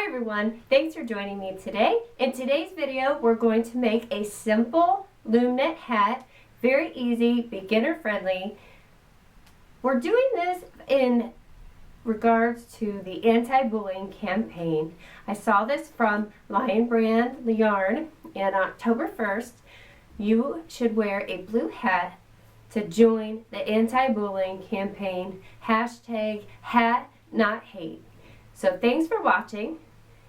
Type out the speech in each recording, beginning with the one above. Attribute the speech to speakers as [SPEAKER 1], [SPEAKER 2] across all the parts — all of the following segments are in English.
[SPEAKER 1] everyone, thanks for joining me today. In today's video, we're going to make a simple loom knit hat, very easy, beginner friendly. We're doing this in regards to the anti-bullying campaign. I saw this from Lion Brand Yarn, and on October 1st, you should wear a blue hat to join the anti-bullying campaign, hashtag hat not hate. So thanks for watching.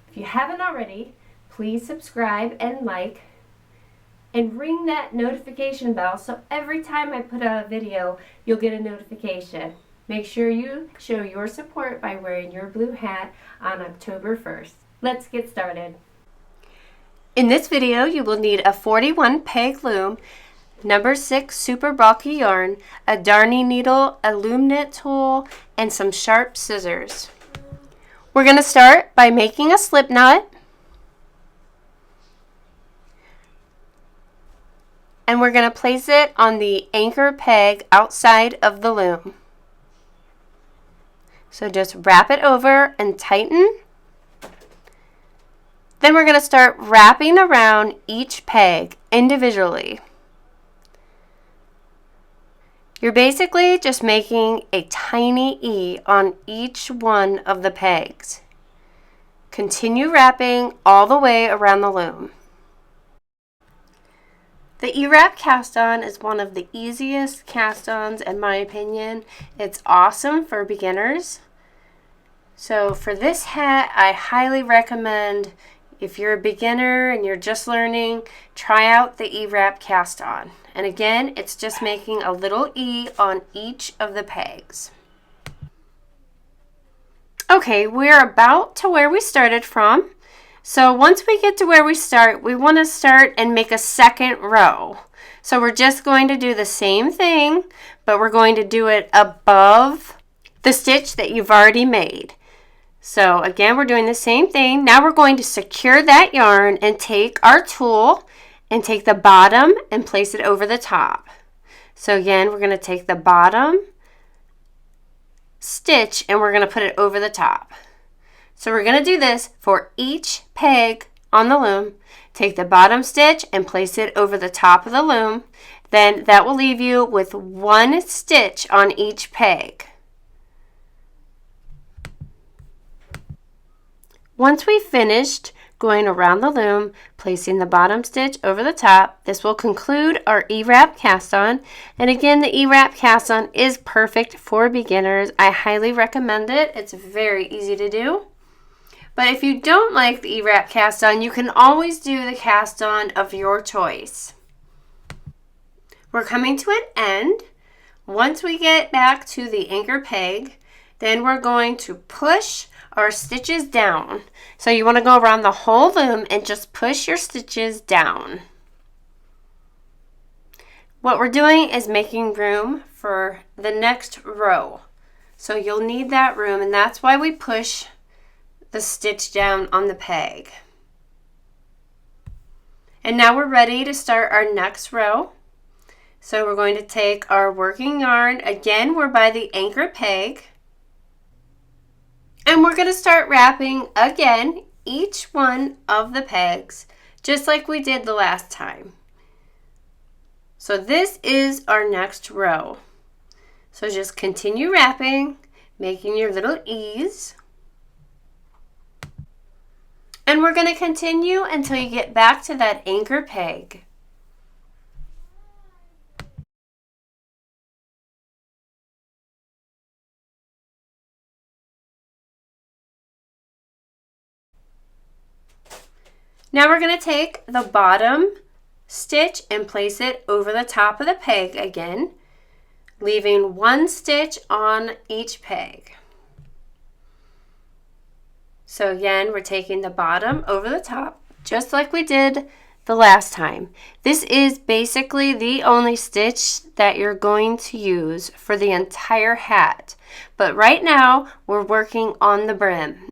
[SPEAKER 1] If you haven't already, please subscribe and like and ring that notification bell so every time I put out a video, you'll get a notification. Make sure you show your support by wearing your blue hat on October 1st. Let's get started. In this video, you will need a 41 peg loom, number 6 super bulky yarn, a darning needle, a loom knit tool, and some sharp scissors. We're going to start by making a slip knot, and we're going to place it on the anchor peg outside of the loom. So just wrap it over and tighten. Then we're going to start wrapping around each peg individually. You're basically just making a tiny E on each one of the pegs. Continue wrapping all the way around the loom. The E-wrap cast-on is one of the easiest cast-ons in my opinion. It's awesome for beginners. So for this hat, I highly recommend, if you're a beginner and you're just learning, try out the E-wrap cast-on. And again, it's just making a little E on each of the pegs. Okay, we're about to where we started from. So once we get to where we start, we want to start and make a second row. So we're just going to do the same thing, but we're going to do it above the stitch that you've already made. So again, we're doing the same thing. Now we're going to secure that yarn and take our tool and take the bottom and place it over the top. So again, we're going to take the bottom stitch and we're going to put it over the top. So we're going to do this for each peg on the loom. Take the bottom stitch and place it over the top of the loom. Then that will leave you with one stitch on each peg. Once we've finished going around the loom, placing the bottom stitch over the top, this will conclude our E-wrap cast-on. And again, the E-wrap cast-on is perfect for beginners. I highly recommend it. It's very easy to do. But if you don't like the E-wrap cast-on, you can always do the cast-on of your choice. We're coming to an end. Once we get back to the anchor peg, then we're going to push our stitches down. So you want to go around the whole loom and just push your stitches down. What we're doing is making room for the next row. So you'll need that room, and that's why we push the stitch down on the peg. And now we're ready to start our next row. So we're going to take our working yarn. Again, we're by the anchor peg. And we're going to start wrapping again each one of the pegs, just like we did the last time. So this is our next row. So just continue wrapping, making your little E's. And we're going to continue until you get back to that anchor peg. Now we're going to take the bottom stitch and place it over the top of the peg again, leaving one stitch on each peg. So again, we're taking the bottom over the top, just like we did the last time. This is basically the only stitch that you're going to use for the entire hat. But right now, we're working on the brim.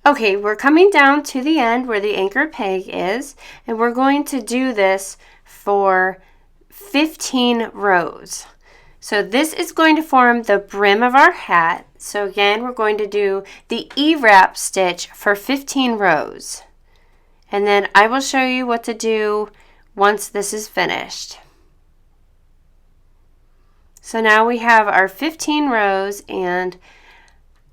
[SPEAKER 1] Okay, we're coming down to the end where the anchor peg is, and we're going to do this for 15 rows. So this is going to form the brim of our hat. So again, we're going to do the E-wrap stitch for 15 rows. And then I will show you what to do once this is finished. So now we have our 15 rows, and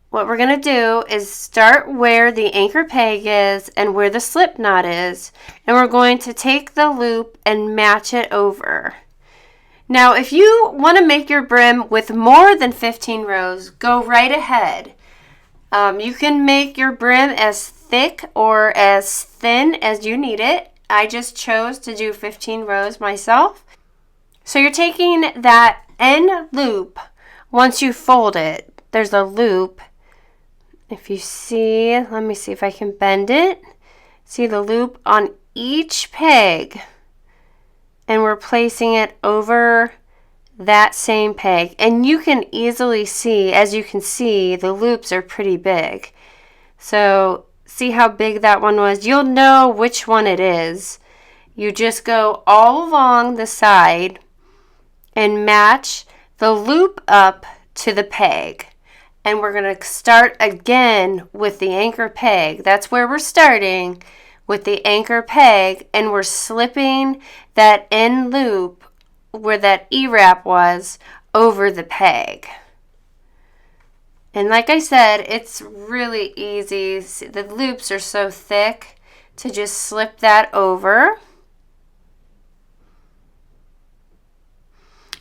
[SPEAKER 1] what we're going to do is start where the anchor peg is and where the slip knot is, and we're going to take the loop and match it over. Now, if you want to make your brim with more than 15 rows, go right ahead. You can make your brim as thick or as thin as you need it. I just chose to do 15 rows myself. So you're taking that end loop. Once you fold it, there's a loop. If you see, let me see if I can bend it. See the loop on each peg, and we're placing it over that same peg. And you can easily see, as you can see, the loops are pretty big. So see how big that one was? You'll know which one it is. You just go all along the side and match the loop up to the peg. And we're going to start again with the anchor peg. That's where we're starting, with the anchor peg, and we're slipping that end loop where that E-wrap was over the peg. And like I said, it's really easy. The loops are so thick to just slip that over.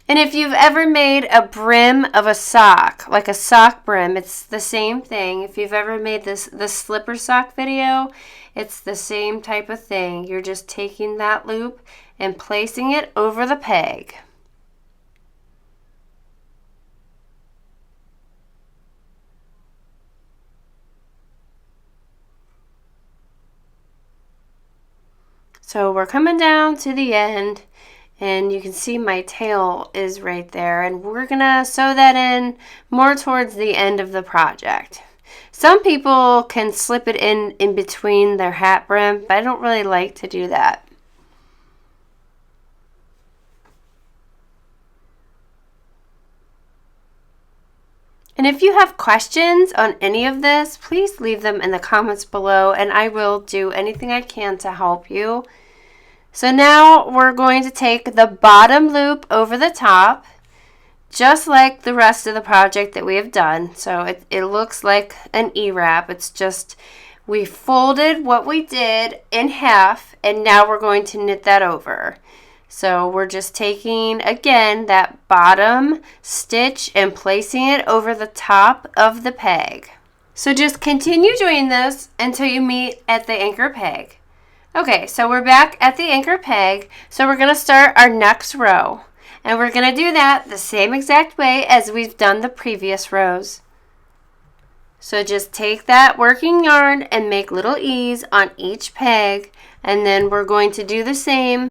[SPEAKER 1] And if you've ever made a brim of a sock, like a sock brim, it's the same thing. If you've ever made the slipper sock video, it's the same type of thing. You're just taking that loop and placing it over the peg. So we're coming down to the end, and you can see my tail is right there, and we're gonna sew that in more towards the end of the project. Some people can slip it in between their hat brim, but I don't really like to do that. And if you have questions on any of this, please leave them in the comments below, and I will do anything I can to help you. So now we're going to take the bottom loop over the top, just like the rest of the project that we have done. So it looks like an E-wrap. It's just we folded what we did in half, and now we're going to knit that over. So we're just taking, again, that bottom stitch and placing it over the top of the peg. So just continue doing this until you meet at the anchor peg. Okay, so we're back at the anchor peg, so we're going to start our next row. And we're going to do that the same exact way as we've done the previous rows. So just take that working yarn and make little E's on each peg, and then we're going to do the same.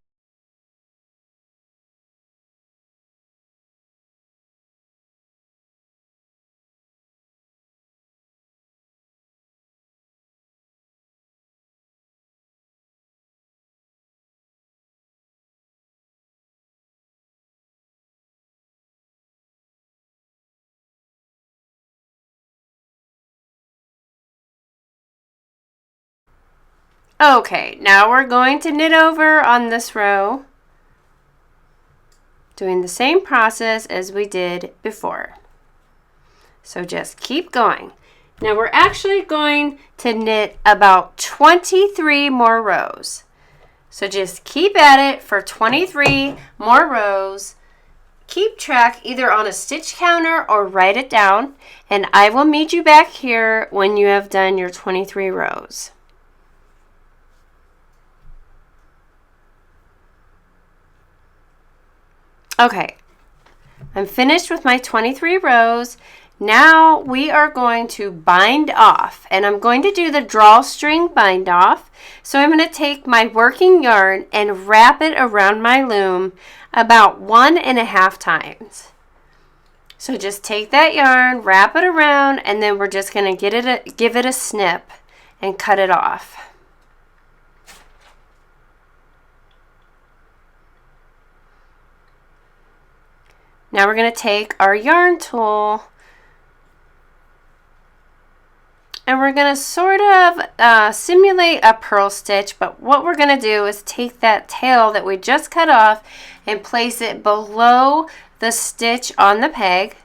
[SPEAKER 1] Okay, now we're going to knit over on this row, doing the same process as we did before. So just keep going. Now we're actually going to knit about 23 more rows. So just keep at it for 23 more rows. Keep track either on a stitch counter or write it down, and I will meet you back here when you have done your 23 rows. Okay, I'm finished with my 23 rows. Now we are going to bind off, and I'm going to do the drawstring bind off. So I'm going to take my working yarn and wrap it around my loom about 1.5 times. So just take that yarn, wrap it around, and then we're just going to give it a snip, and cut it off. Now we're going to take our yarn tool and we're going to sort of simulate a purl stitch, but what we're going to do is take that tail that we just cut off and place it below the stitch on the peg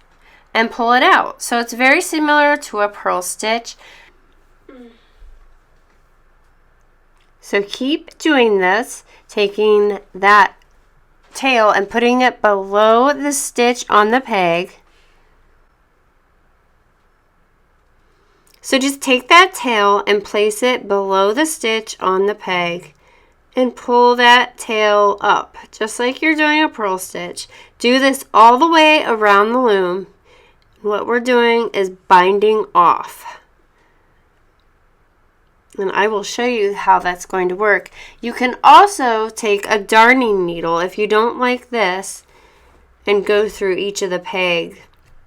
[SPEAKER 1] and pull it out. So it's very similar to a purl stitch. So keep doing this, taking that tail and putting it below the stitch on the peg. So just take that tail and place it below the stitch on the peg and pull that tail up just like you're doing a purl stitch. Do this all the way around the loom. What we're doing is binding off. And I will show you how that's going to work. You can also take a darning needle if you don't like this and go through each of the pegs.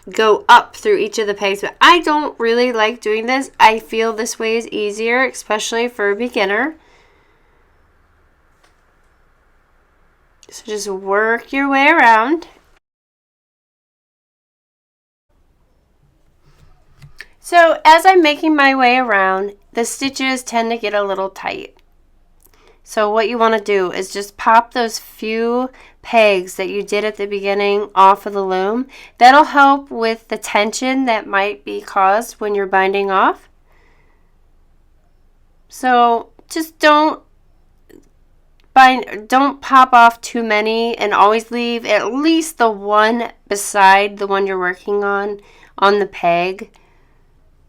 [SPEAKER 1] Go up through each of the pegs, but I don't really like doing this. I feel this way is easier, especially for a beginner. So just work your way around. So as I'm making my way around, the stitches tend to get a little tight. So what you want to do is just pop those few pegs that you did at the beginning off of the loom. That'll help with the tension that might be caused when you're binding off. So just don't pop off too many, and always leave at least the one beside the one you're working on the peg,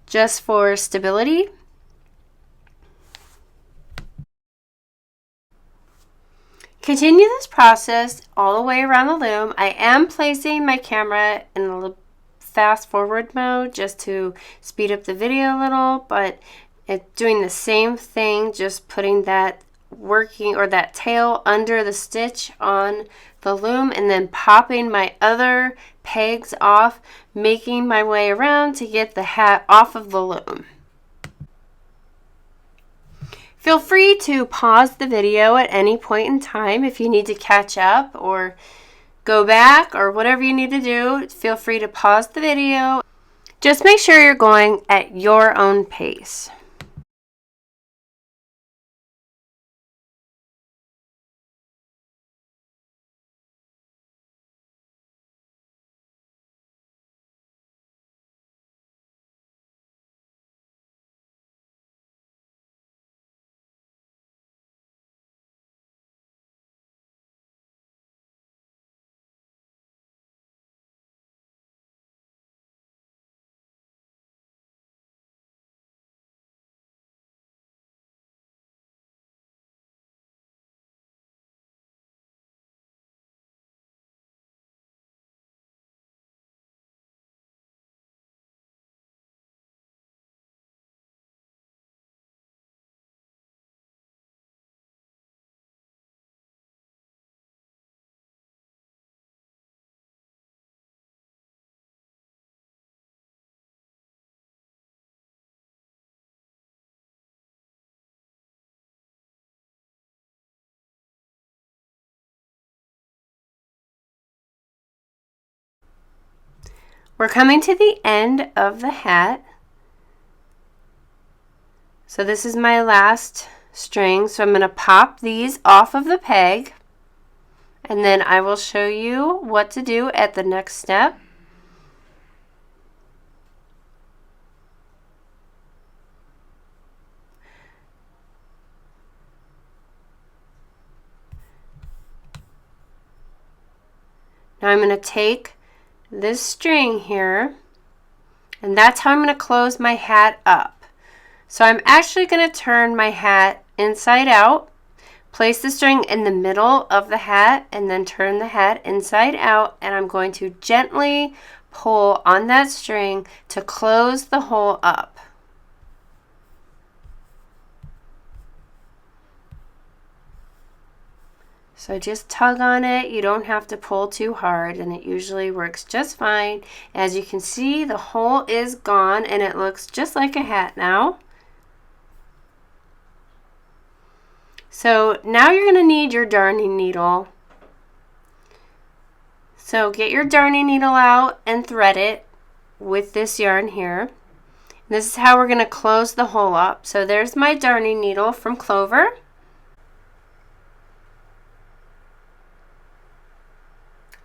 [SPEAKER 1] just for stability. Continue this process all the way around the loom. I am placing my camera in a fast forward mode just to speed up the video a little, but it's doing the same thing, just putting that that tail under the stitch on the loom and then popping my other pegs off, making my way around to get the hat off of the loom. Feel free to pause the video at any point in time if you need to catch up or go back or whatever you need to do. Feel free to pause the video. Just make sure you're going at your own pace. We're coming to the end of the hat. So this is my last string. So I'm going to pop these off of the peg, and then I will show you what to do at the next step. Now I'm going to take this string here, and that's how I'm going to close my hat up. So I'm actually going to turn my hat inside out, place the string in the middle of the hat, and then turn the hat inside out, and I'm going to gently pull on that string to close the hole up. So just tug on it. You don't have to pull too hard, and it usually works just fine. As you can see, the hole is gone and it looks just like a hat now. So now you're going to need your darning needle. So get your darning needle out and thread it with this yarn here. And this is how we're going to close the hole up. So there's my darning needle from Clover.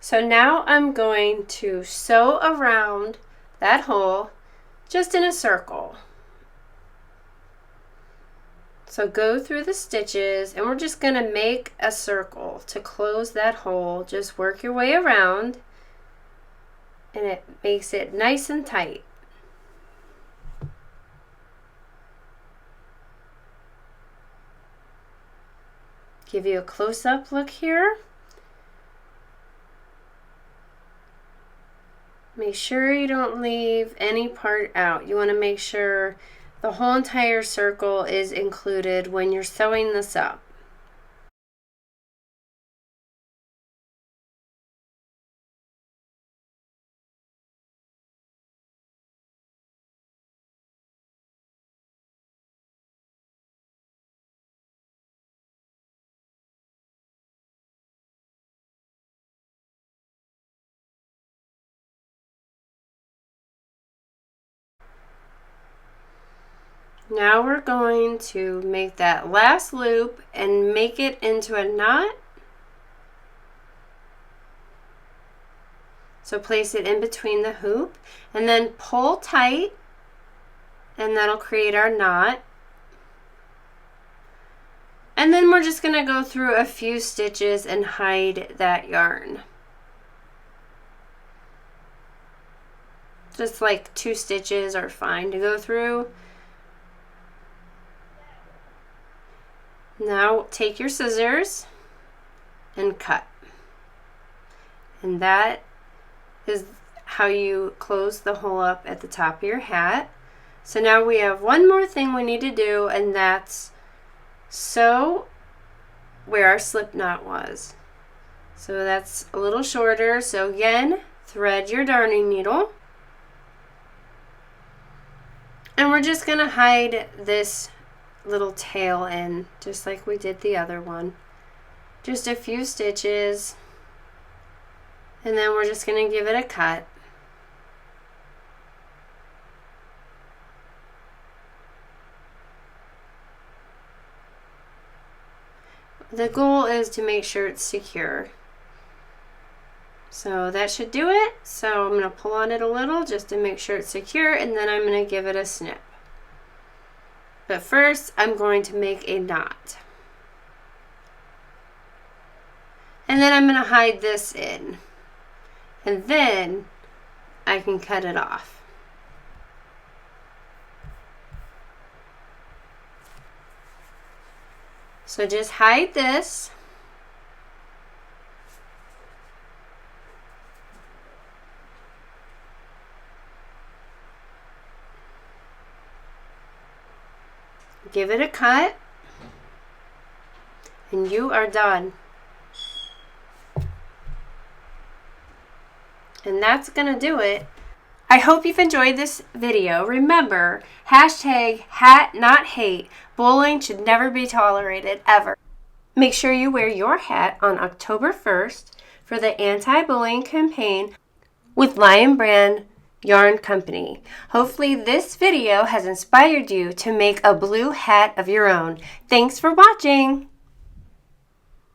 [SPEAKER 1] So now I'm going to sew around that hole just in a circle. So go through the stitches and we're just going to make a circle to close that hole. Just work your way around and it makes it nice and tight. Give you a close-up look here. Make sure you don't leave any part out. You want to make sure the whole entire circle is included when you're sewing this up. Now we're going to make that last loop and make it into a knot. So place it in between the hoop and then pull tight and that'll create our knot. And then we're just going to go through a few stitches and hide that yarn. Just like 2 stitches are fine to go through. Now take your scissors and cut. And that is how you close the hole up at the top of your hat. So now we have one more thing we need to do, and that's sew where our slip knot was. So that's a little shorter. So again, thread your darning needle. And we're just going to hide this little tail in, just like we did the other one. Just a few stitches. And then we're just going to give it a cut. The goal is to make sure it's secure. So that should do it. So I'm going to pull on it a little just to make sure it's secure, and then I'm going to give it a snip. But first I'm going to make a knot. And then I'm going to hide this in. And then I can cut it off. So just hide this. Give it a cut. And you are done. And that's gonna do it. I hope you've enjoyed this video. Remember, #HatNotHate. Bullying should never be tolerated, ever. Make sure you wear your hat on October 1st for the anti-bullying campaign with Lion Brand Yarn Company. Hopefully this video has inspired you to make a blue hat of your own. Thanks for watching.